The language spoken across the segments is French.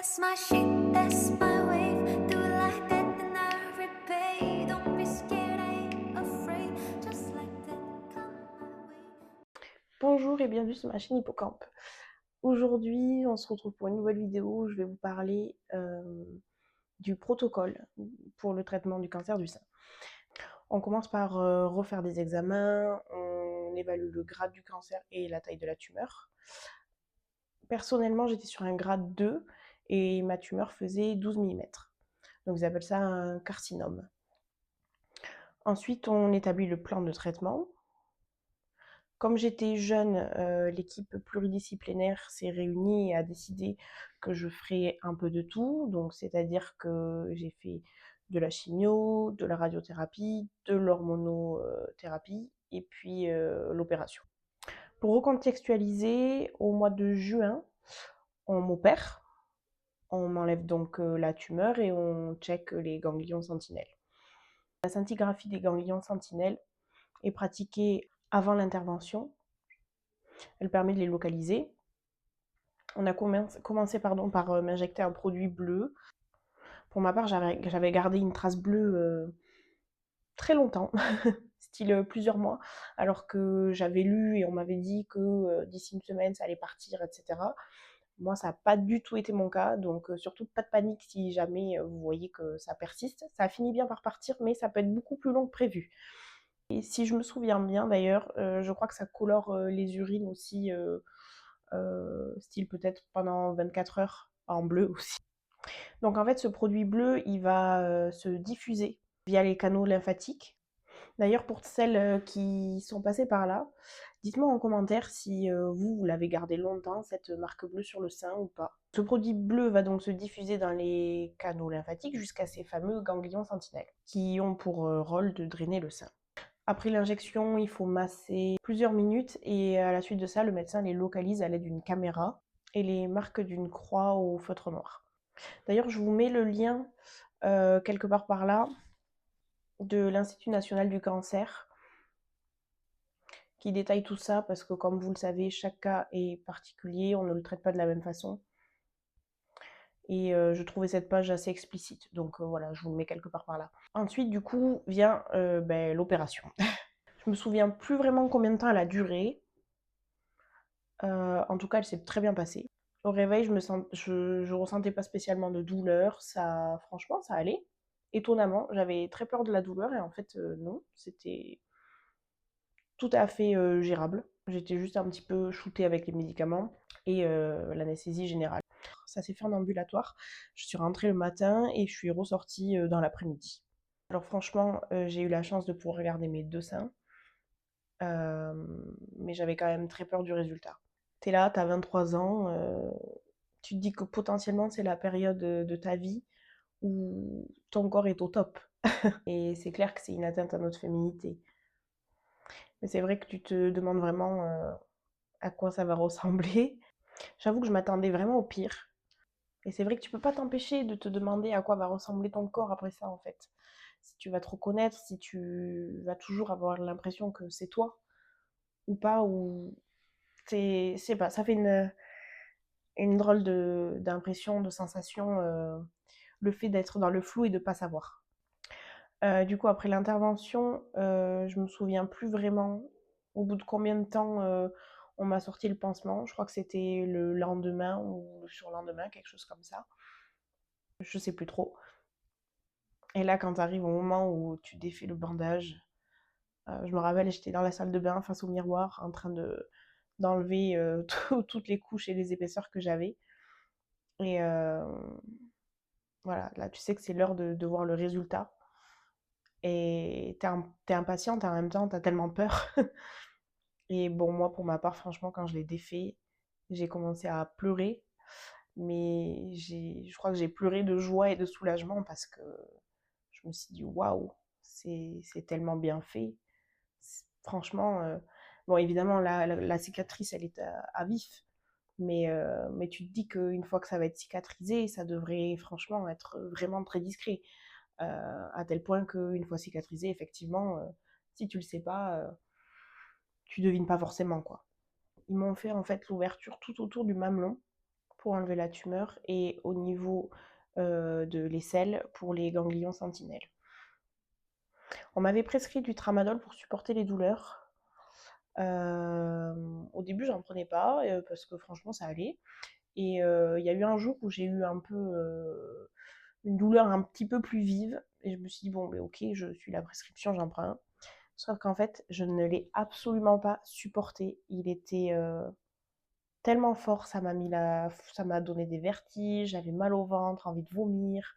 That's my shit, that's my wave. Do it like that, then I repay. Don't be scared, I ain't afraid. Just like that, come my way. Bonjour et bienvenue sur ma chaîne Hippocampe. Aujourd'hui, on se retrouve pour une nouvelle vidéo où je vais vous parler du protocole pour le traitement du cancer du sein. On commence par refaire des examens, on évalue le grade du cancer et la taille de la tumeur. Personnellement, j'étais sur un grade 2 et ma tumeur faisait 12 mm. Donc ils appellent ça un carcinome. Ensuite, on établit le plan de traitement. Comme j'étais jeune, l'équipe pluridisciplinaire s'est réunie et a décidé que je ferais un peu de tout. Donc, c'est-à-dire que j'ai fait de la chimio, de la radiothérapie, de l'hormonothérapie et puis l'opération. Pour recontextualiser, au mois de juin, on m'opère. On m'enlève donc la tumeur et on check les ganglions sentinelles. La scintigraphie des ganglions sentinelles est pratiquée avant l'intervention. Elle permet de les localiser. On a commencé par m'injecter un produit bleu. Pour ma part, j'avais gardé une trace bleue très longtemps, style plusieurs mois, alors que j'avais lu et on m'avait dit que d'ici une semaine, ça allait partir, etc. Moi, ça n'a pas du tout été mon cas, donc surtout pas de panique si jamais vous voyez que ça persiste. Ça a fini bien par partir, mais ça peut être beaucoup plus long que prévu. Et si je me souviens bien d'ailleurs, je crois que ça colore les urines aussi, style peut-être pendant 24 heures, en bleu aussi. Donc en fait, ce produit bleu, il va se diffuser via les canaux lymphatiques. D'ailleurs, pour celles qui sont passées par là, dites-moi en commentaire si vous l'avez gardé longtemps, cette marque bleue sur le sein ou pas. Ce produit bleu va donc se diffuser dans les canaux lymphatiques jusqu'à ces fameux ganglions sentinelles, qui ont pour rôle de drainer le sein. Après l'injection, il faut masser plusieurs minutes et à la suite de ça, le médecin les localise à l'aide d'une caméra et les marque d'une croix au feutre noir. D'ailleurs, je vous mets le lien quelque part par là de l'Institut national du cancer qui détaille tout ça parce que comme vous le savez, chaque cas est particulier, on ne le traite pas de la même façon. Et je trouvais cette page assez explicite, donc voilà, je vous le mets quelque part par là. Ensuite, du coup, vient l'opération. Je me souviens plus vraiment combien de temps elle a duré. En tout cas, elle s'est très bien passée. Au réveil, je ressentais pas spécialement de douleur. Franchement, ça allait. Étonnamment, j'avais très peur de la douleur et en fait, non, c'était tout à fait gérable. J'étais juste un petit peu shootée avec les médicaments et l'anesthésie générale. Ça s'est fait en ambulatoire. Je suis rentrée le matin et je suis ressortie dans l'après-midi. Alors franchement, j'ai eu la chance de pouvoir regarder mes deux seins, mais j'avais quand même très peur du résultat. T'es là, t'as 23 ans, tu te dis que potentiellement c'est la période de ta vie où ton corps est au top. Et c'est clair que c'est une atteinte à notre féminité. Mais c'est vrai que tu te demandes vraiment à quoi ça va ressembler. J'avoue que je m'attendais vraiment au pire. Et c'est vrai que tu peux pas t'empêcher de te demander à quoi va ressembler ton corps après ça en fait. Si tu vas te reconnaître, si tu vas toujours avoir l'impression que c'est toi ou pas, ou c'est pas, ça fait une drôle d'impression, de sensation, le fait d'être dans le flou et de pas savoir. Du coup, après l'intervention, je me souviens plus vraiment au bout de combien de temps on m'a sorti le pansement. Je crois que c'était le lendemain ou le surlendemain, quelque chose comme ça. Je sais plus trop. Et là, quand tu arrives au moment où tu défais le bandage, je me rappelle, j'étais dans la salle de bain face au miroir en train d'enlever toutes les couches et les épaisseurs que j'avais. Et voilà, là, tu sais que c'est l'heure de voir le résultat. Et t'es impatiente et en même temps, t'as tellement peur. Et bon, moi, pour ma part, franchement, quand je l'ai défait, j'ai commencé à pleurer. Mais je crois que j'ai pleuré de joie et de soulagement parce que je me suis dit, waouh, c'est tellement bien fait. Franchement, bon, évidemment, la cicatrice, elle est à vif. Mais tu te dis qu'une fois que ça va être cicatrisé, ça devrait franchement être vraiment très discret. À tel point qu'une fois cicatrisé, effectivement, si tu le sais pas, tu devines pas forcément quoi. Ils m'ont fait en fait l'ouverture tout autour du mamelon pour enlever la tumeur et au niveau de l'aisselle pour les ganglions sentinelles. On m'avait prescrit du tramadol pour supporter les douleurs. Au début, j'en prenais pas parce que franchement, ça allait. Et il y a eu un jour où j'ai eu un peu une douleur un petit peu plus vive. Et je me suis dit, bon, ben ok, je suis la prescription, j'en prends un. Sauf qu'en fait, je ne l'ai absolument pas supporté. Il était tellement fort, ça m'a donné des vertiges, j'avais mal au ventre, envie de vomir.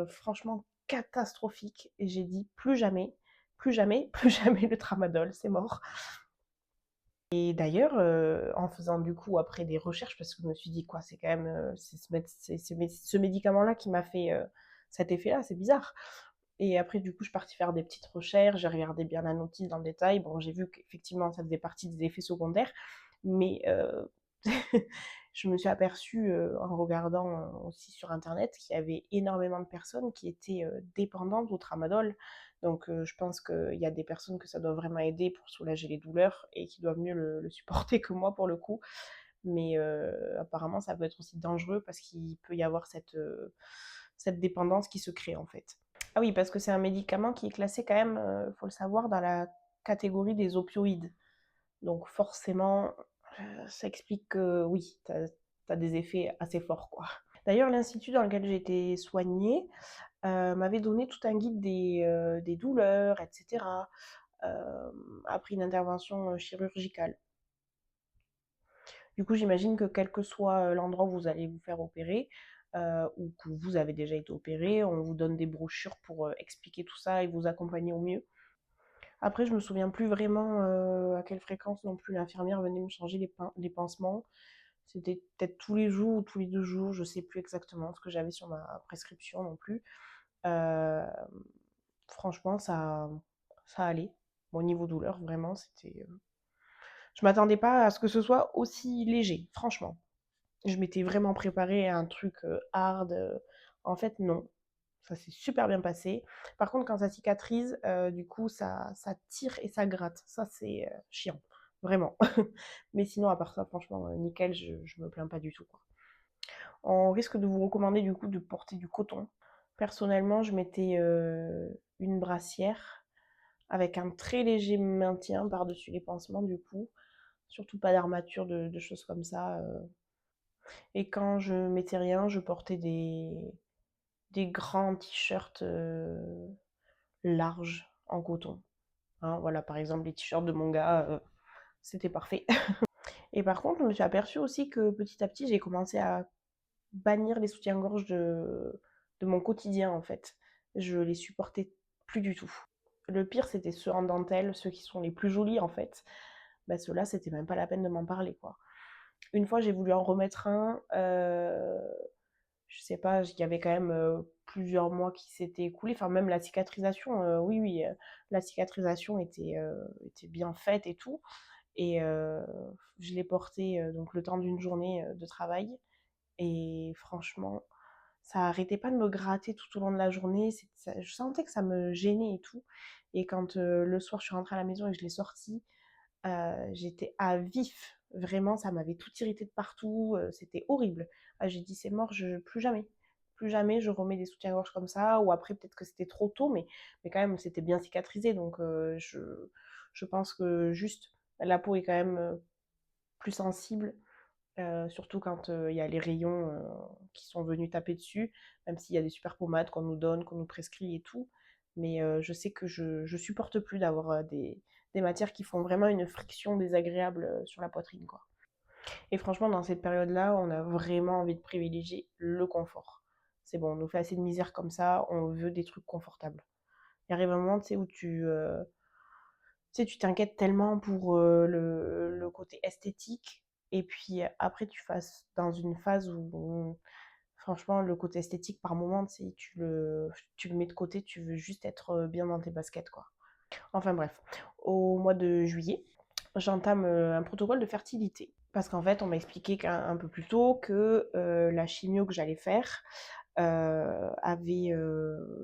Franchement, catastrophique. Et j'ai dit, plus jamais, plus jamais, plus jamais le tramadol, c'est mort. Et d'ailleurs, en faisant du coup après des recherches, parce que je me suis dit quoi, c'est quand même ce médicament-là qui m'a fait cet effet-là, c'est bizarre. Et après, du coup, je suis partie faire des petites recherches, j'ai regardé bien la notice dans le détail. Bon, j'ai vu qu'effectivement, ça faisait partie des effets secondaires, mais je me suis aperçue en regardant aussi sur Internet qu'il y avait énormément de personnes qui étaient dépendantes au tramadol. Donc je pense qu'il y a des personnes que ça doit vraiment aider pour soulager les douleurs et qui doivent mieux le supporter que moi pour le coup. Mais apparemment, ça peut être aussi dangereux parce qu'il peut y avoir cette dépendance qui se crée en fait. Ah oui, parce que c'est un médicament qui est classé quand même, faut le savoir, dans la catégorie des opioïdes. Donc forcément, ça explique que oui, t'as des effets assez forts, quoi. D'ailleurs, l'institut dans lequel j'ai été soignée m'avait donné tout un guide des douleurs, etc., après une intervention chirurgicale. Du coup, j'imagine que quel que soit l'endroit où vous allez vous faire opérer, ou que vous avez déjà été opéré, on vous donne des brochures pour expliquer tout ça et vous accompagner au mieux. Après, je me souviens plus vraiment à quelle fréquence non plus l'infirmière venait me changer les pansements. C'était peut-être tous les jours ou tous les 2 jours, je sais plus exactement ce que j'avais sur ma prescription non plus. Euh, Franchement, ça allait. Bon, niveau douleur, vraiment, c'était. Je m'attendais pas à ce que ce soit aussi léger, franchement. Je m'étais vraiment préparée à un truc hard. En fait, non. Ça s'est super bien passé. Par contre, quand ça cicatrise, du coup, ça tire et ça gratte. Ça, c'est chiant. Vraiment. Mais sinon, à part ça, franchement, nickel, je me plains pas du tout, quoi. On risque de vous recommander, du coup, de porter du coton. Personnellement, je mettais une brassière avec un très léger maintien par-dessus les pansements, du coup. Surtout pas d'armature, de choses comme ça. Et quand je mettais rien, je portais des grands t-shirts larges en coton. Hein, voilà, par exemple, les t-shirts de mon gars, c'était parfait. Et par contre, je me suis aperçue aussi que petit à petit, j'ai commencé à bannir les soutiens-gorge de mon quotidien, en fait. Je les supportais plus du tout. Le pire, c'était ceux en dentelle, ceux qui sont les plus jolis, en fait. Bah, ceux-là, c'était même pas la peine de m'en parler, quoi. Une fois, j'ai voulu en remettre un. Je sais pas, il y avait quand même plusieurs mois qui s'étaient écoulés. Enfin, même la cicatrisation, oui, oui, la cicatrisation était bien faite et tout. Et je l'ai porté donc le temps d'une journée de travail. Et franchement, ça arrêtait pas de me gratter tout au long de la journée. Je sentais que ça me gênait et tout. Et quand le soir, je suis rentrée à la maison et que je l'ai sorti, j'étais à vif. Vraiment, ça m'avait tout irrité de partout. C'était horrible. Ah, j'ai dit, c'est mort, plus jamais. Plus jamais je remets des soutiens-gorge comme ça. Ou après, peut-être que c'était trop tôt, mais quand même, c'était bien cicatrisé. Donc, je pense que juste, la peau est quand même plus sensible. Surtout quand il y a les rayons qui sont venus taper dessus. Même s'il y a des super pommades qu'on nous donne, qu'on nous prescrit et tout. Mais je sais que je supporte plus d'avoir des matières qui font vraiment une friction désagréable sur la poitrine, quoi. Et franchement, dans cette période-là, on a vraiment envie de privilégier le confort. C'est bon, on nous fait assez de misère comme ça, on veut des trucs confortables. Il arrive un moment, tu sais, où tu t'inquiètes tellement pour le côté esthétique, et puis après, tu fasses dans une phase où, franchement, le côté esthétique, par moment, tu sais, tu le mets de côté, tu veux juste être bien dans tes baskets, quoi. Enfin bref, au mois de juillet, j'entame un protocole de fertilité. Parce qu'en fait, on m'a expliqué un peu plus tôt que la chimio que j'allais faire avait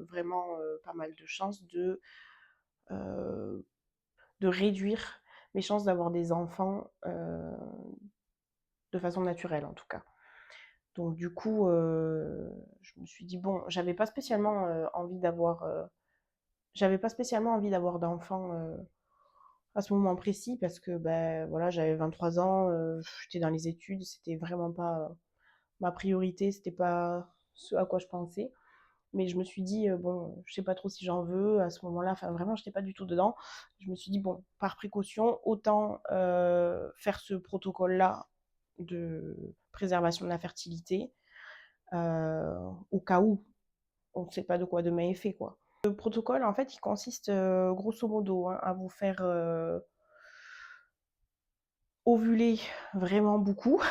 vraiment pas mal de chances euh, de réduire mes chances d'avoir des enfants de façon naturelle, en tout cas. Donc du coup, je me suis dit, bon, j'avais pas spécialement envie d'avoir d'enfants à ce moment précis parce que ben voilà, j'avais 23 ans, j'étais dans les études, c'était vraiment pas ma priorité, c'était pas ce à quoi je pensais. Mais je me suis dit, bon, je sais pas trop si j'en veux à ce moment-là, enfin vraiment, j'étais pas du tout dedans. Je me suis dit, bon, par précaution, autant faire ce protocole-là de préservation de la fertilité au cas où on ne sait pas de quoi demain est fait, quoi. Le protocole, en fait, il consiste grosso modo hein, à vous faire ovuler vraiment beaucoup,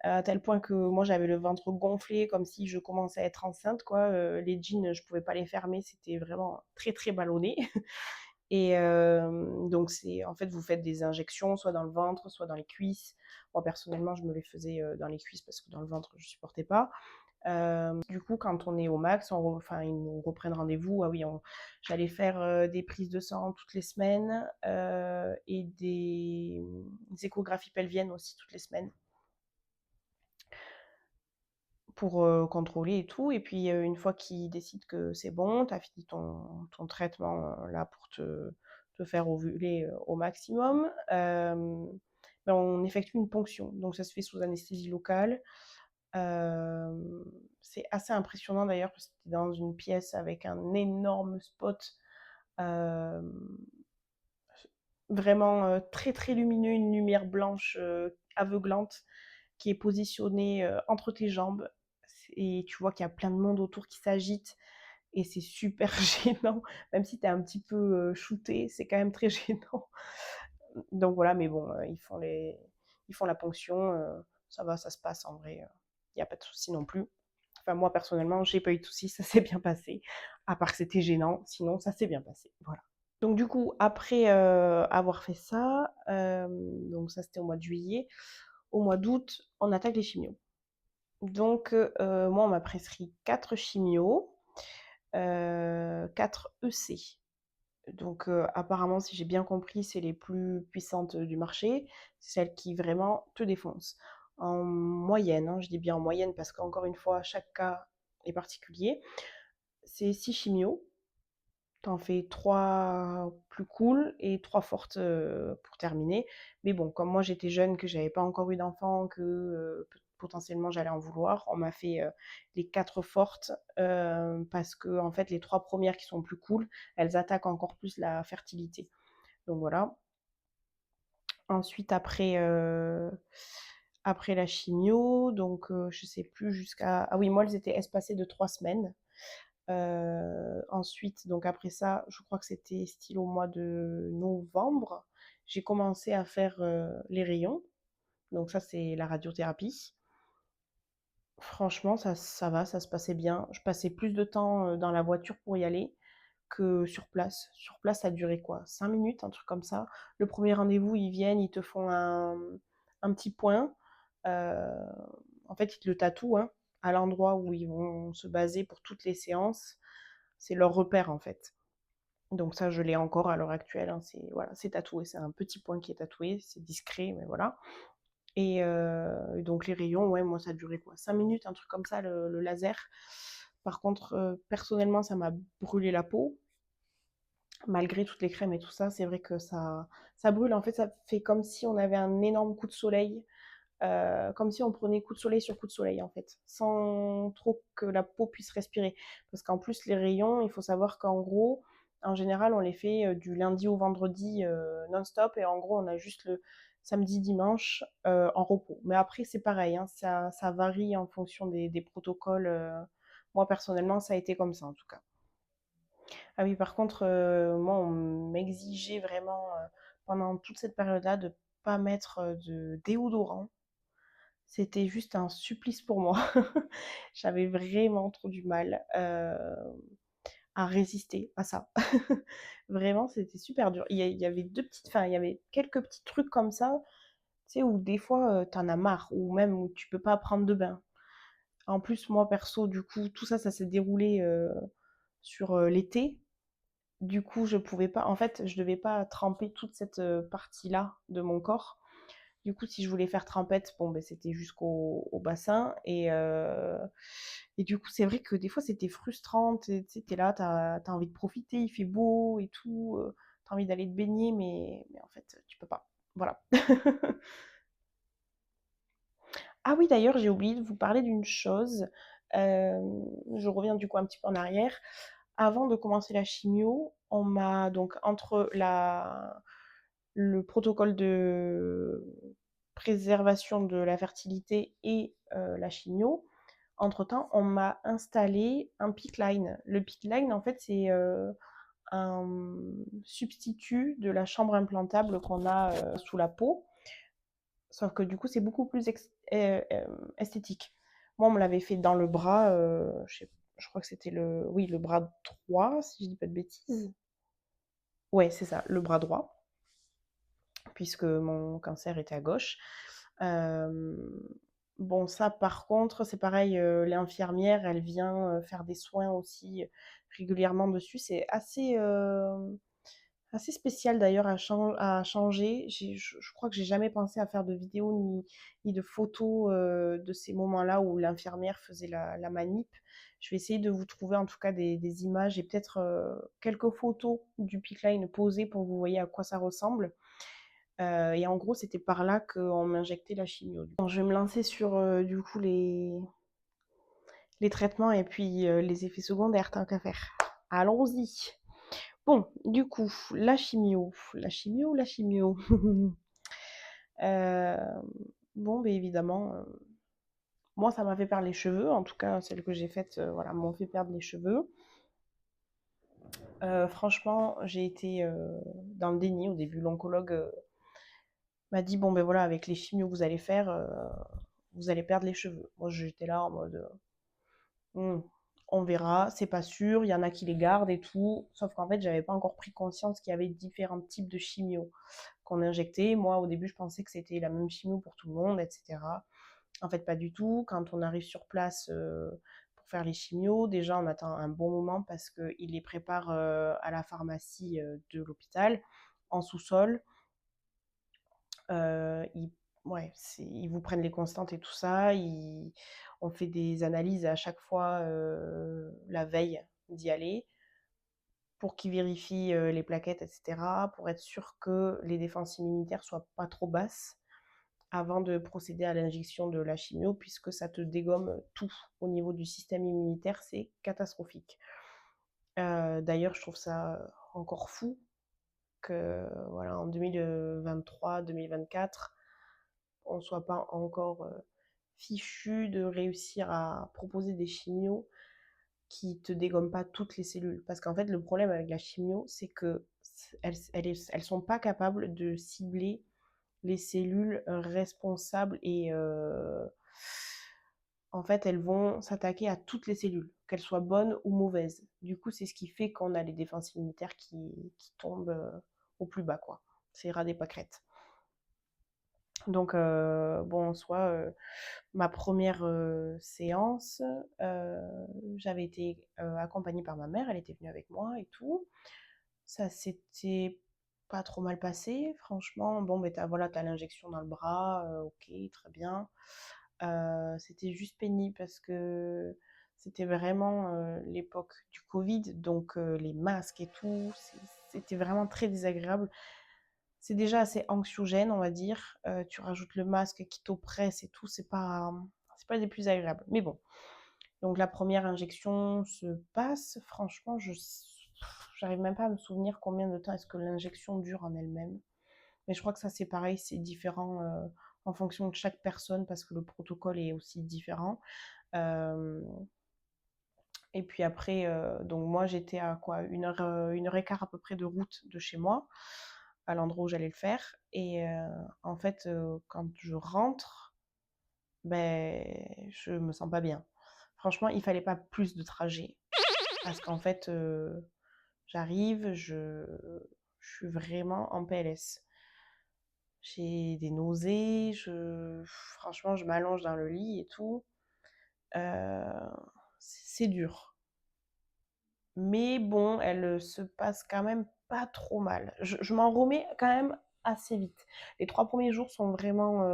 à tel point que moi j'avais le ventre gonflé comme si je commençais à être enceinte, quoi. Les jeans, je pouvais pas les fermer, c'était vraiment très très ballonné. Et donc c'est en fait vous faites des injections soit dans le ventre, soit dans les cuisses. Moi personnellement, je me les faisais dans les cuisses parce que dans le ventre, je supportais pas. Du coup, quand on est au max, enfin, ils nous reprennent rendez-vous. Ah oui, j'allais faire des prises de sang toutes les semaines et des échographies pelviennes aussi toutes les semaines pour contrôler et tout. Et puis, une fois qu'ils décident que c'est bon, tu as fini ton traitement là pour te faire ovuler au maximum, ben, on effectue une ponction. Donc, ça se fait sous anesthésie locale. C'est assez impressionnant d'ailleurs parce que tu es dans une pièce avec un énorme spot euh, vraiment très très lumineux, une lumière blanche aveuglante qui est positionnée entre tes jambes et tu vois qu'il y a plein de monde autour qui s'agite et c'est super gênant, même si tu es un petit peu shooté, c'est quand même très gênant. Donc voilà, mais bon, ils font la ponction, ça va, ça se passe en vrai, il n'y a pas de souci non plus. Enfin, moi, personnellement, j'ai pas eu de soucis, ça s'est bien passé. À part que c'était gênant, sinon, ça s'est bien passé. Voilà. Donc, du coup, après avoir fait ça, donc ça c'était au mois de juillet, au mois d'août, on attaque les chimios. Donc, moi, on m'a prescrit 4 chimios, 4 EC. Donc, apparemment, si j'ai bien compris, c'est les plus puissantes du marché, c'est celles qui vraiment te défoncent. En moyenne, hein, je dis bien en moyenne parce qu'encore une fois, chaque cas est particulier. C'est 6 chimios. T'en fais 3 plus cool et 3 fortes pour terminer. Mais bon, comme moi j'étais jeune, que j'avais pas encore eu d'enfant, que potentiellement j'allais en vouloir, on m'a fait les 4 fortes parce que en fait les 3 premières qui sont plus cool, elles attaquent encore plus la fertilité. Donc voilà. Ensuite, après la chimio, donc je sais plus jusqu'à. Ah oui, moi elles étaient espacées de 3 semaines. Ensuite, donc après ça, je crois que c'était style au mois de novembre, j'ai commencé à faire les rayons. Donc ça, c'est la radiothérapie. Franchement, ça va, ça se passait bien. Je passais plus de temps dans la voiture pour y aller que sur place. Sur place, ça durait quoi? 5 minutes, un truc comme ça. Le premier rendez-vous, ils viennent, ils te font un petit point. Euh, En fait, ils te le tatouent hein, à l'endroit où ils vont se baser pour toutes les séances. C'est leur repère en fait. Donc ça, je l'ai encore à l'heure actuelle. Hein, c'est voilà, c'est tatoué, c'est un petit point qui est tatoué, c'est discret, mais voilà. Et donc les rayons, ouais, moi ça durait quoi 5 minutes, un truc comme ça, le laser. Par contre, personnellement, ça m'a brûlé la peau. Malgré toutes les crèmes et tout ça, c'est vrai que ça brûle. En fait, ça fait comme si on avait un énorme coup de soleil. Comme si on prenait coup de soleil sur coup de soleil en fait, sans trop que la peau puisse respirer. Parce qu'en plus les rayons, il faut savoir qu'en gros, en général, on les fait du lundi au vendredi non-stop et en gros, on a juste le samedi, dimanche en repos. Mais après, c'est pareil, hein, ça varie en fonction des protocoles. Moi, personnellement, ça a été comme ça en tout cas. Ah oui, par contre, moi, on m'exigeait vraiment pendant toute cette période-là de pas mettre de déodorant. C'était juste un supplice pour moi. J'avais vraiment trop du mal à résister à ça. Vraiment, c'était super dur. Il y avait enfin, il y avait quelques petits trucs comme ça, tu sais, où des fois, t'en as marre, ou même où tu peux pas prendre de bain. En plus, moi, perso, du coup, tout ça, ça s'est déroulé sur l'été. Du coup, je pouvais pas, en fait, je devais pas tremper toute cette partie-là de mon corps. Du coup, si je voulais faire trempette, bon, ben, c'était jusqu'au bassin. Et du coup, c'est vrai que des fois, c'était frustrant. Tu sais, t'es là, t'as envie de profiter, il fait beau et tout. T'as envie d'aller te baigner, mais en fait, tu peux pas. Voilà. Ah oui, d'ailleurs, j'ai oublié de vous parler d'une chose. Je reviens du coup un petit peu en arrière. Avant de commencer la chimio, on m'a donc entre le protocole de préservation de la fertilité et la chimio, entre-temps, on m'a installé un PICC line. Le PICC line, en fait, c'est un substitut de la chambre implantable qu'on a sous la peau. Sauf que du coup, c'est beaucoup plus esthétique. Moi, on me l'avait fait dans le bras, je crois que c'était oui, le bras droit, si je dis pas de bêtises. Ouais, c'est ça, le bras droit, puisque mon cancer était à gauche. Euh, bon, ça, par contre, c'est pareil, l'infirmière, elle vient faire des soins aussi régulièrement dessus. C'est assez spécial d'ailleurs à changer. Je crois que j'ai jamais pensé à faire de vidéos ni de photos de ces moments-là où l'infirmière faisait la manip. Je vais essayer de vous trouver en tout cas des images et peut-être quelques photos du pickline posées pour que vous voyez à quoi ça ressemble. Et en gros, c'était par là qu'on m'injectait la chimio. Bon, je vais me lancer sur du coup les traitements et puis les effets secondaires, tant qu'à faire. Allons-y. Bon, du coup, la chimio. Euh, bon, ben évidemment, moi, ça m'a fait perdre les cheveux. En tout cas, celles que j'ai faites, voilà, m'ont fait perdre les cheveux. Franchement, j'ai été dans le déni au début. L'oncologue m'a dit, bon, ben voilà, avec les chimios que vous allez faire, vous allez perdre les cheveux. Moi, j'étais là en mode, on verra, c'est pas sûr, il y en a qui les gardent et tout. Sauf qu'en fait, j'avais pas encore pris conscience qu'il y avait différents types de chimio qu'on injectait. Moi, au début, je pensais que c'était la même chimio pour tout le monde, etc. En fait, pas du tout. Quand on arrive sur place pour faire les chimios, déjà, on attend un bon moment parce qu'ils les préparent à la pharmacie de l'hôpital, en sous-sol. Ils, ouais, ils vous prennent les constantes et tout ça. On fait des analyses à chaque fois la veille d'y aller pour qu'ils vérifient les plaquettes, etc., pour être sûr que les défenses immunitaires soient pas trop basses avant de procéder à l'injection de la chimio, puisque ça te dégomme tout au niveau du système immunitaire, c'est catastrophique. D'ailleurs, je trouve ça encore fou que voilà, en 2023-2024, on ne soit pas encore fichu de réussir à proposer des chimios qui te dégomment pas toutes les cellules. Parce qu'en fait, le problème avec la chimio, c'est que elles sont pas capables de cibler les cellules responsables et en fait, elles vont s'attaquer à toutes les cellules, qu'elles soient bonnes ou mauvaises. Du coup, c'est ce qui fait qu'on a les défenses immunitaires qui tombent au plus bas, quoi. C'est ras des pâquerettes. Donc, bon, en soi, ma première séance, j'avais été accompagnée par ma mère, elle était venue avec moi et tout. Ça s'était pas trop mal passé, franchement. Bon, ben voilà, t'as l'injection dans le bras, ok, très bien. C'était juste pénible parce que c'était vraiment l'époque du Covid, donc les masques et tout, c'était vraiment très désagréable. C'est déjà assez anxiogène, on va dire. Tu rajoutes le masque qui t'oppresse et tout, c'est pas des plus agréables. Mais bon, donc la première injection se passe. Franchement, j'arrive même pas à me souvenir combien de temps est-ce que l'injection dure en elle-même. Mais je crois que ça c'est pareil, c'est différent en fonction de chaque personne parce que le protocole est aussi différent. Euh, et puis après, donc moi j'étais à quoi, une heure et quart à peu près de route de chez moi, à l'endroit où j'allais le faire. Et en fait, quand je rentre, ben je me sens pas bien. Franchement, il fallait pas plus de trajet. Parce qu'en fait, j'arrive, je suis vraiment en PLS. J'ai des nausées, franchement, je m'allonge dans le lit et tout. Euh, c'est dur. Mais bon, elle se passe quand même pas trop mal. Je m'en remets quand même assez vite. Les 3 premiers jours sont vraiment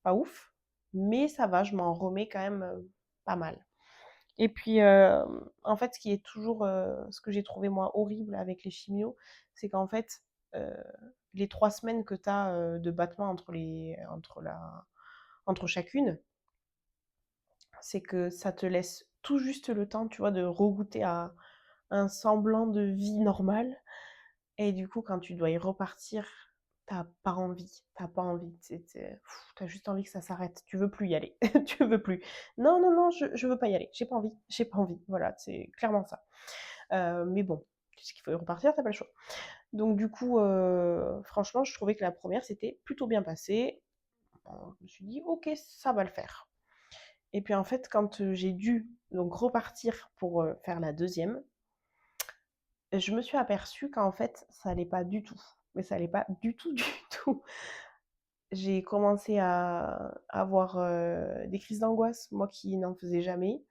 pas ouf, mais ça va, je m'en remets quand même pas mal. Et puis, en fait, ce qui est toujours, ce que j'ai trouvé moi horrible avec les chimios, c'est qu'en fait, heu, les 3 semaines que tu as, de battement entre chacune, c'est que ça te laisse tout juste le temps, tu vois, de regoûter à un semblant de vie normale. Et du coup, quand tu dois y repartir, t'as pas envie, t'as pas envie. Tu juste envie que ça s'arrête. Tu veux plus y aller. Tu veux plus. Non, non, non, je veux pas y aller. J'ai pas envie. J'ai pas envie. Voilà, c'est clairement ça. Mais bon, tu sais qu'il faut y repartir, t'as pas le choix. Donc du coup, franchement, je trouvais que la première s'était plutôt bien passée. Je me suis dit, ok, ça va le faire. Et puis en fait, quand j'ai dû donc repartir pour faire la deuxième, je me suis aperçue qu'en fait, ça allait pas du tout. Mais ça allait pas du tout, du tout. J'ai commencé à avoir des crises d'angoisse, moi qui n'en faisais jamais.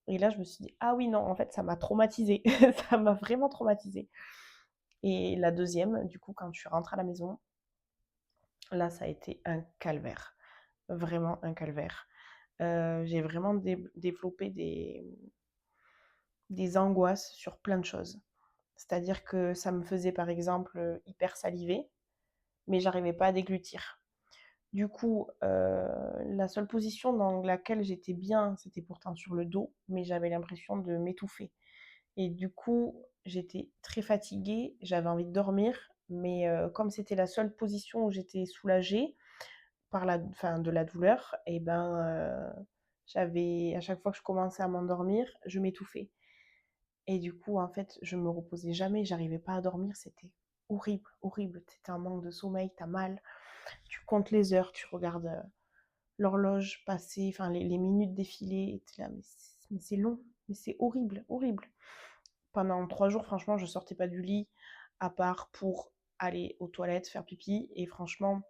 Et là, je me suis dit, ah oui, non, en fait, ça m'a traumatisée. Ça m'a vraiment traumatisée. Et la deuxième, du coup, quand je suis rentrée à la maison, là, ça a été un calvaire. Vraiment un calvaire. J'ai vraiment développé des angoisses sur plein de choses. C'est-à-dire que ça me faisait, par exemple, hyper saliver, mais j'arrivais pas à déglutir. Du coup, la seule position dans laquelle j'étais bien, c'était pourtant sur le dos, mais j'avais l'impression de m'étouffer. Et du coup, j'étais très fatiguée, j'avais envie de dormir, mais comme c'était la seule position où j'étais soulagée de la douleur, et ben, à chaque fois que je commençais à m'endormir, je m'étouffais. Et du coup, en fait, je me reposais jamais, j'arrivais pas à dormir, c'était horrible, horrible. C'était un manque de sommeil, t'as mal, tu comptes les heures, tu regardes l'horloge passer, enfin les minutes défiler, et t'es là, mais c'est long, mais c'est horrible, horrible. Pendant 3 jours, franchement, je sortais pas du lit, à part pour aller aux toilettes, faire pipi, et franchement,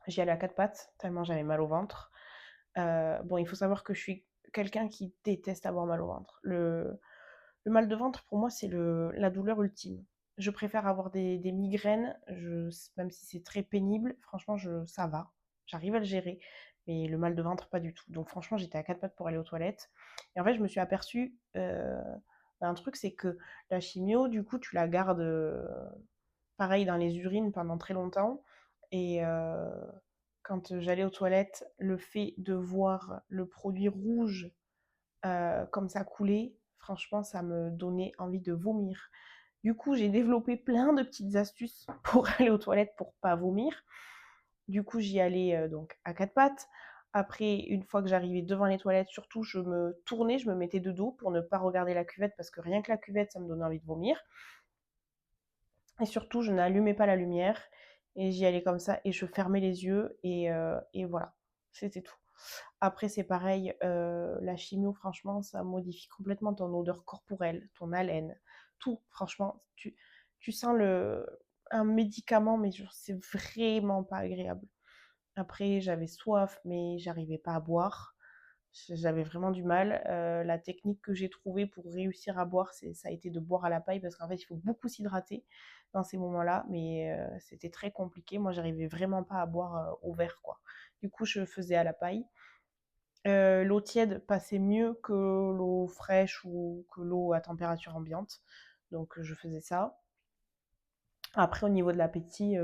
j'y allais à quatre pattes, tellement j'avais mal au ventre. Bon, il faut savoir que je suis quelqu'un qui déteste avoir mal au ventre. Le mal de ventre, pour moi, c'est la douleur ultime. Je préfère avoir des migraines, même si c'est très pénible, franchement, ça va. J'arrive à le gérer. Mais le mal de ventre, pas du tout. Donc franchement, j'étais à quatre pattes pour aller aux toilettes. Et en fait, je me suis aperçue d'un truc, c'est que la chimio, du coup, tu la gardes pareil dans les urines pendant très longtemps. Et quand j'allais aux toilettes, le fait de voir le produit rouge comme ça couler, franchement, ça me donnait envie de vomir. Du coup, j'ai développé plein de petites astuces pour aller aux toilettes pour pas vomir. Du coup, j'y allais donc à quatre pattes. Après, une fois que j'arrivais devant les toilettes, surtout, je me tournais, je me mettais de dos pour ne pas regarder la cuvette parce que rien que la cuvette, ça me donnait envie de vomir. Et surtout, je n'allumais pas la lumière et j'y allais comme ça et je fermais les yeux et voilà, c'était tout. Après, c'est pareil, la chimio, franchement, ça modifie complètement ton odeur corporelle, ton haleine, tout. Franchement, tu sens un médicament, mais genre, c'est vraiment pas agréable. Après, j'avais soif, mais j'arrivais pas à boire. J'avais vraiment du mal. La technique que j'ai trouvée pour réussir à boire, ça a été de boire à la paille parce qu'en fait, il faut beaucoup s'hydrater dans ces moments-là, mais c'était très compliqué. Moi, j'arrivais vraiment pas à boire au verre, quoi. Du coup, je faisais à la paille. L'eau tiède passait mieux que l'eau fraîche ou que l'eau à température ambiante, donc je faisais ça. Après, au niveau de l'appétit,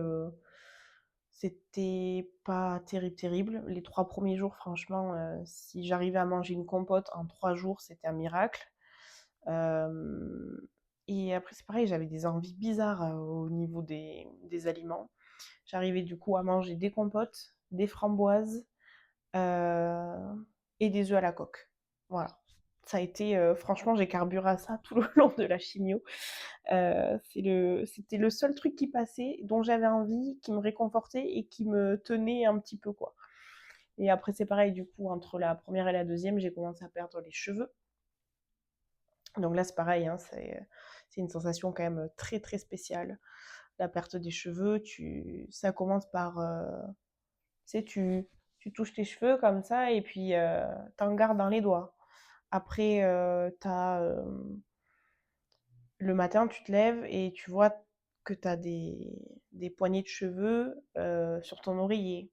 c'était pas terrible, terrible. Les 3 premiers jours, franchement, si j'arrivais à manger une compote en 3 jours, c'était un miracle. Hem et après, c'est pareil, j'avais des envies bizarres, au niveau des aliments. J'arrivais du coup à manger des compotes, des framboises, et des œufs à la coque. Voilà. Ça a été, franchement, j'ai carburé à ça tout le long de la chimio. C'était le seul truc qui passait, dont j'avais envie, qui me réconfortait et qui me tenait un petit peu, quoi. Et après, c'est pareil, du coup, entre la première et la deuxième, j'ai commencé à perdre les cheveux. Donc là, c'est pareil, hein, c'est une sensation quand même très très spéciale. La perte des cheveux, ça commence par, tu sais, tu touches tes cheveux comme ça et puis t'en gardes dans les doigts. Après, le matin, tu te lèves et tu vois que tu as des poignées de cheveux sur ton oreiller.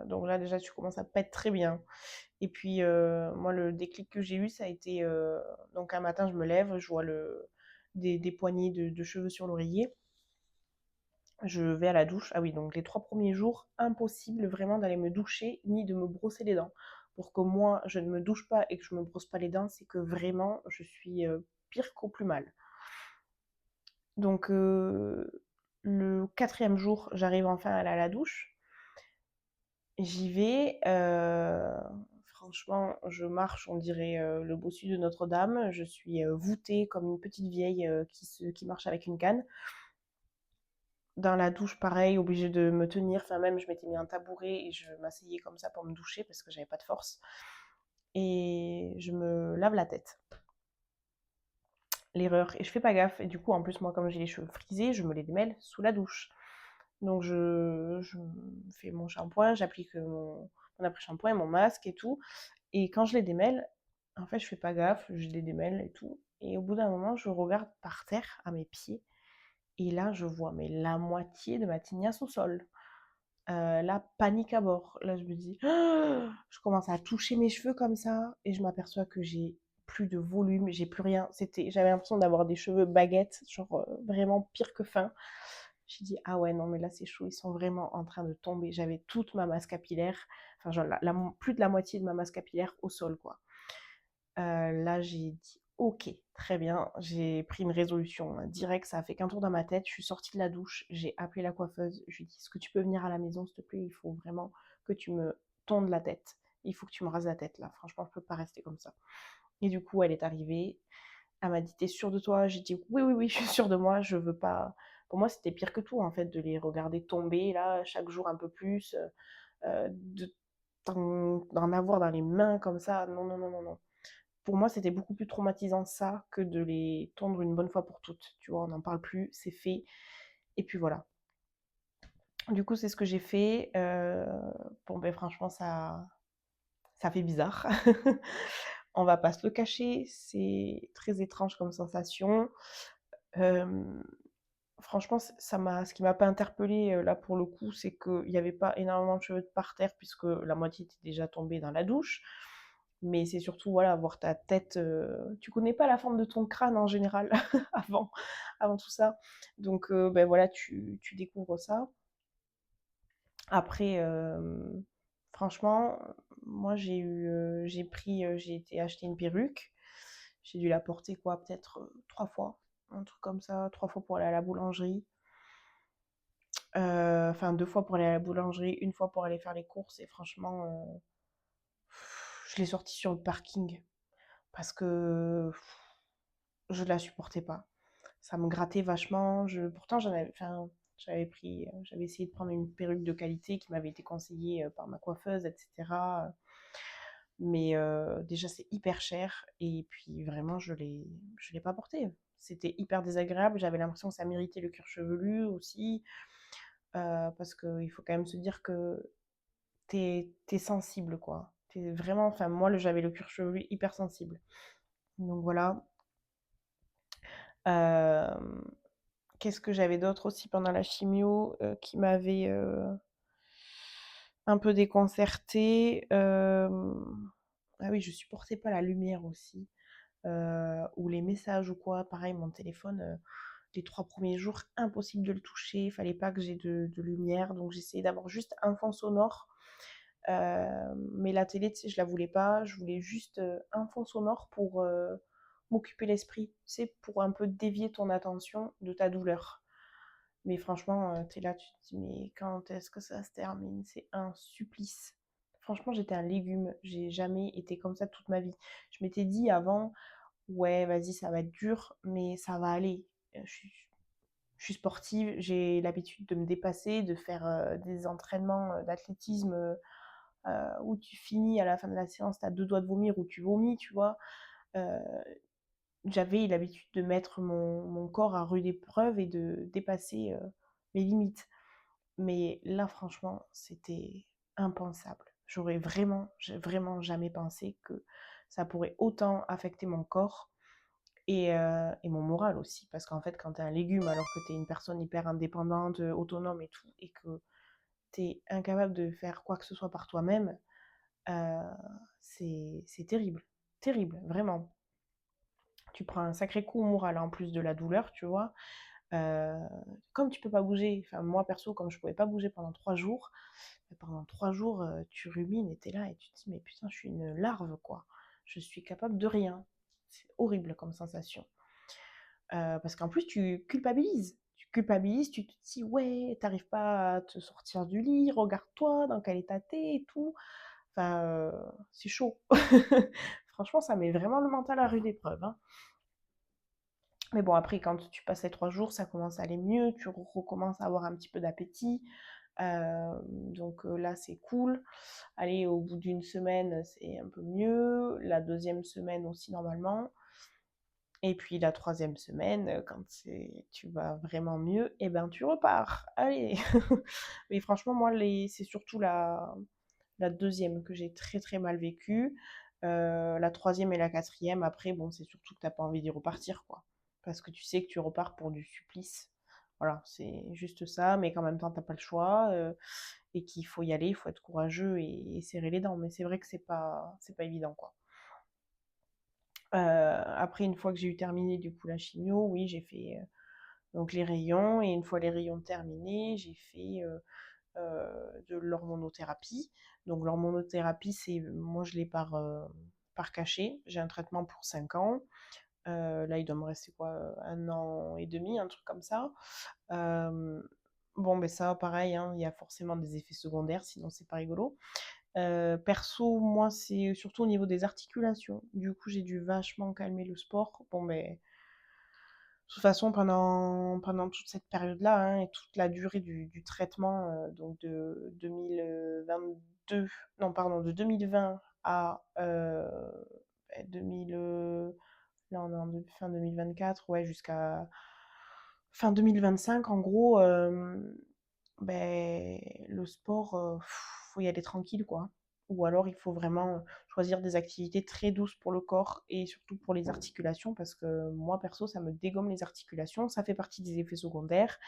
Donc là, déjà, tu commences à pas être très bien. Et puis, moi, le déclic que j'ai eu, ça a été, donc un matin, je me lève, je vois des poignées de cheveux sur l'oreiller. Je vais à la douche. Ah oui, donc les 3 premiers jours, impossible vraiment d'aller me doucher ni de me brosser les dents. Pour que moi, je ne me douche pas et que je me brosse pas les dents, c'est que vraiment, je suis pire qu'au plus mal. Donc, le 4e jour, j'arrive enfin à aller à la douche. J'y vais, franchement, je marche, on dirait le bossu de Notre-Dame. Je suis voûtée comme une petite vieille qui marche avec une canne. Dans la douche, pareil, obligée de me tenir. Enfin, même, je m'étais mis un tabouret et je m'asseyais comme ça pour me doucher parce que j'avais pas de force. Et je me lave la tête. L'erreur. Et je fais pas gaffe. Et du coup, en plus, moi, comme j'ai les cheveux frisés, je me les démêle sous la douche. Donc, je fais mon shampoing, j'applique mon après-shampoing, mon masque et tout. Et quand je les démêle, en fait, je fais pas gaffe, je les démêle et tout. Et au bout d'un moment, je regarde par terre, à mes pieds. Et là, je vois mais la moitié de ma tignasse au sol. Là, panique à bord. Là, je me dis, ah, je commence à toucher mes cheveux comme ça et je m'aperçois que j'ai plus de volume, j'ai plus rien. J'avais l'impression d'avoir des cheveux baguettes, genre vraiment pire que fin. J'ai dit, ah ouais, non, mais là, c'est chaud, ils sont vraiment en train de tomber. J'avais toute ma masse capillaire, enfin, genre, plus de la moitié de ma masse capillaire au sol, quoi. Là, j'ai dit, ok, très bien. J'ai pris une résolution direct, ça a fait qu'un tour dans ma tête. Je suis sortie de la douche, j'ai appelé la coiffeuse. Je lui ai dit, est-ce que tu peux venir à la maison, s'il te plaît? Il faut vraiment que tu me tondes la tête. Il faut que tu me rases la tête, là. Franchement, je peux pas rester comme ça. Et du coup, elle est arrivée. Elle m'a dit, t'es sûre de toi? J'ai dit, oui, oui, oui, je suis sûre de moi. Je veux pas. Pour moi, c'était pire que tout, en fait, de les regarder tomber, là, chaque jour un peu plus, d'en avoir dans les mains comme ça. Non, non, non, non, non. Pour moi, c'était beaucoup plus traumatisant ça que de les tondre une bonne fois pour toutes. Tu vois, on n'en parle plus, c'est fait. Et puis voilà. Du coup, c'est ce que j'ai fait. Bon, ben franchement, ça fait bizarre. On va pas se le cacher, c'est très étrange comme sensation. Euh, Franchement, ce qui m'a pas interpellée là pour le coup, c'est qu'il n'y avait pas énormément de cheveux par terre puisque la moitié était déjà tombée dans la douche. Mais c'est surtout, voilà, voir ta tête. Tu connais pas la forme de ton crâne en général avant, avant tout ça. Donc, ben voilà, tu découvres ça. Après, franchement, moi j'ai été acheter une perruque. J'ai dû la porter quoi, peut-être 3 fois, un truc comme ça, 3 fois pour aller à la boulangerie. Enfin, 2 fois pour aller à la boulangerie, une fois pour aller faire les courses. Et franchement, je l'ai sortie sur le parking parce que je la supportais pas. Ça me grattait vachement. Pourtant, j'avais essayé de prendre une perruque de qualité qui m'avait été conseillée par ma coiffeuse, etc. Mais déjà, c'est hyper cher. Et puis, vraiment, je l'ai pas portée. C'était hyper désagréable. J'avais l'impression que ça méritait le cuir chevelu aussi. Parce qu'il faut quand même se dire que t'es sensible, quoi. T'es vraiment, enfin, moi, j'avais le cuir chevelu hyper sensible. Donc voilà. Euh, Qu'est-ce que j'avais d'autre aussi pendant la chimio qui m'avait un peu déconcertée. Ah oui, je supportais pas la lumière aussi. Ou les messages ou quoi. Pareil, mon téléphone, les 3 premiers jours, impossible de le toucher. Il fallait pas que j'ai de lumière. Donc j'essayais d'avoir juste un fond sonore. Mais la télé, tu sais, je la voulais pas. Je voulais juste un fond sonore pour m'occuper l'esprit. C'est pour un peu dévier ton attention de ta douleur. Mais franchement, t'es là, tu te dis, mais quand est-ce que ça se termine? C'est un supplice. Franchement, j'étais un légume. J'ai jamais été comme ça toute ma vie. Je m'étais dit avant, ouais, vas-y, ça va être dur, mais ça va aller. Je suis sportive, j'ai l'habitude de me dépasser, de faire des entraînements d'athlétisme où tu finis à la fin de la séance, t'as 2 doigts de vomir ou tu vomis, tu vois. Euh, J'avais l'habitude de mettre mon corps à rude épreuve et de dépasser mes limites. Mais là, franchement, c'était impensable. J'ai vraiment jamais pensé que ça pourrait autant affecter mon corps. et mon moral aussi. Parce qu'en fait, quand tu es un légume, alors que tu es une personne hyper indépendante, autonome et tout, et que tu es incapable de faire quoi que ce soit par toi-même, euh, c'est terrible. Terrible, vraiment. Tu prends un sacré coup au moral en plus de la douleur, tu vois. Euh, Comme tu peux pas bouger, enfin moi perso, comme je pouvais pas bouger pendant 3 jours, pendant 3 jours, tu rumines et t'es là et tu te dis, mais putain, je suis une larve, quoi. Je suis capable de rien. C'est horrible comme sensation. Parce qu'en plus, tu culpabilises. Tu culpabilises, tu te dis, ouais, t'arrives pas à te sortir du lit, regarde-toi, dans quel état t'es et tout. Enfin, c'est chaud. Franchement, ça met vraiment le mental à rude épreuve, hein. Mais bon, après, quand tu passes les 3 jours, ça commence à aller mieux, tu recommences à avoir un petit peu d'appétit. Donc là, c'est cool. Allez, au bout d'une semaine, c'est un peu mieux. La deuxième semaine aussi, normalement. Et puis la troisième semaine, quand tu vas vraiment mieux, et ben tu repars. Allez. Mais franchement, moi, c'est surtout la deuxième que j'ai très très mal vécue. La troisième et la quatrième, après, bon, c'est surtout que t'as pas envie d'y repartir, quoi. Parce que tu sais que tu repars pour du supplice. Voilà, c'est juste ça, mais qu'en même temps, t'as pas le choix, et qu'il faut y aller, il faut être courageux et serrer les dents. Mais c'est vrai que c'est pas évident, quoi. Après, une fois que j'ai eu terminé du coup la chimio, oui, j'ai fait donc les rayons, et une fois les rayons terminés, j'ai fait de l'hormonothérapie. Donc l'hormonothérapie, moi je l'ai par cachet. J'ai un traitement pour 5 ans. Là, il doit me rester quoi, 1 an et demi, un truc comme ça. Bon, ben ça, pareil, hein, il y a forcément des effets secondaires, sinon c'est pas rigolo. Perso, moi, c'est surtout au niveau des articulations. Du coup, j'ai dû vachement calmer le sport. Bon, mais de toute façon, pendant toute cette période-là, hein, et toute la durée du traitement, donc de 2022, non, pardon, de 2020 à 2000, là, on est en fin 2024, ouais, jusqu'à fin 2025, en gros, ben, le sport, faut y aller tranquille, quoi. Ou alors il faut vraiment choisir des activités très douces pour le corps et surtout pour les articulations, parce que moi perso ça me dégomme les articulations, ça fait partie des effets secondaires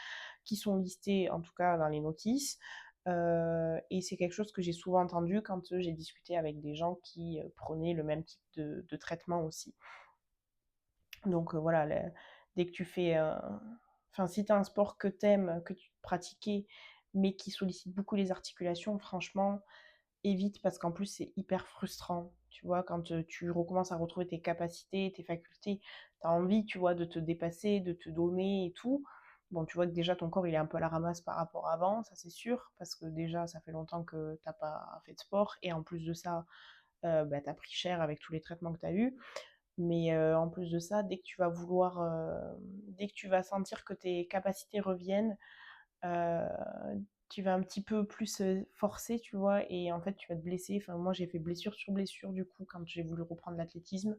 qui sont listés en tout cas dans les notices. Et c'est quelque chose que j'ai souvent entendu quand j'ai discuté avec des gens qui prenaient le même type de traitement aussi. Donc voilà, dès que tu fais enfin, si tu as un sport que t'aimes, que tu pratiquais, mais qui sollicite beaucoup les articulations, franchement, évite, parce qu'en plus, c'est hyper frustrant. Tu vois, quand tu recommences à retrouver tes capacités, tes facultés, tu as envie, tu vois, de te dépasser, de te donner et tout. Bon, tu vois que déjà ton corps, il est un peu à la ramasse par rapport à avant, ça c'est sûr, parce que déjà, ça fait longtemps que t'as pas fait de sport, et en plus de ça, bah, t'as pris cher avec tous les traitements que t'as eus. Mais en plus de ça, dès que tu vas sentir que tes capacités reviennent, euh, tu vas un petit peu plus forcer, tu vois, et en fait, tu vas te blesser. Enfin, moi, j'ai fait blessure sur blessure, du coup, quand j'ai voulu reprendre l'athlétisme.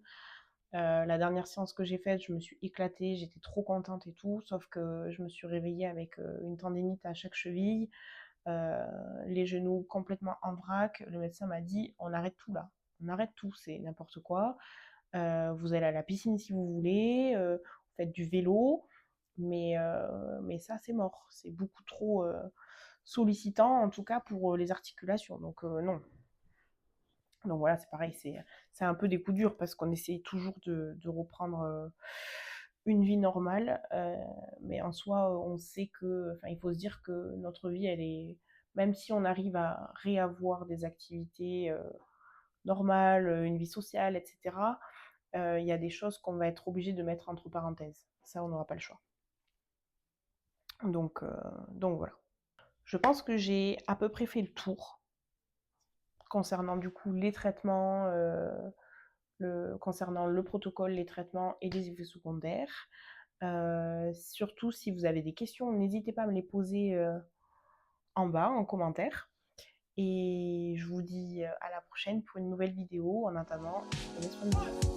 La dernière séance que j'ai faite, je me suis éclatée, j'étais trop contente et tout, sauf que je me suis réveillée avec une tendinite à chaque cheville, euh, les genoux complètement en vrac. Le médecin m'a dit, on arrête tout là, on arrête tout, c'est n'importe quoi. Vous allez à la piscine si vous voulez, vous faites du vélo, mais ça c'est mort, c'est beaucoup trop sollicitant en tout cas pour les articulations, donc non. Donc voilà, c'est pareil, c'est un peu des coups durs parce qu'on essaye toujours de reprendre une vie normale, mais en soi, on sait que, enfin, il faut se dire que notre vie, elle est, même si on arrive à réavoir des activités normales, une vie sociale, etc., il y a des choses qu'on va être obligé de mettre entre parenthèses. Ça, on n'aura pas le choix. Donc, euh, donc voilà. Je pense que j'ai à peu près fait le tour concernant du coup les traitements, concernant le protocole, les traitements et les effets secondaires. Surtout si vous avez des questions, n'hésitez pas à me les poser en bas en commentaire. Et je vous dis à la prochaine pour une nouvelle vidéo. En attendant, prenez soin de vous.